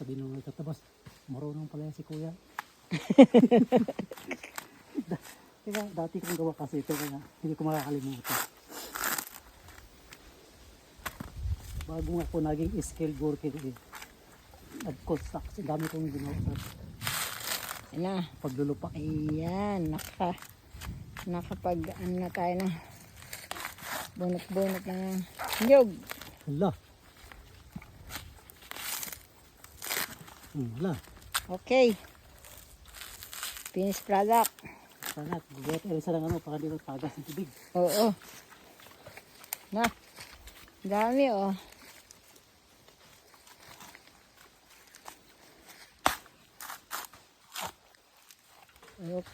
sabi nung nagtatabas, marunong pala yan si kuya. Kaya dati kong gawa kasi ito, kaya hindi ko makakalimutan. Bago ako naging skilled worker eh. Nag-construction, dami kong ginawa sa Ayan na. paglulupa. Ayan, nakapag ano na tayo ng bunot-bunot ng nyug. Hala. Hala. Okay. Finished product. Sana, gagawin tayo sa lang ano, para dito tagas ng tubig. Oo. Na. Dami oh. Okay.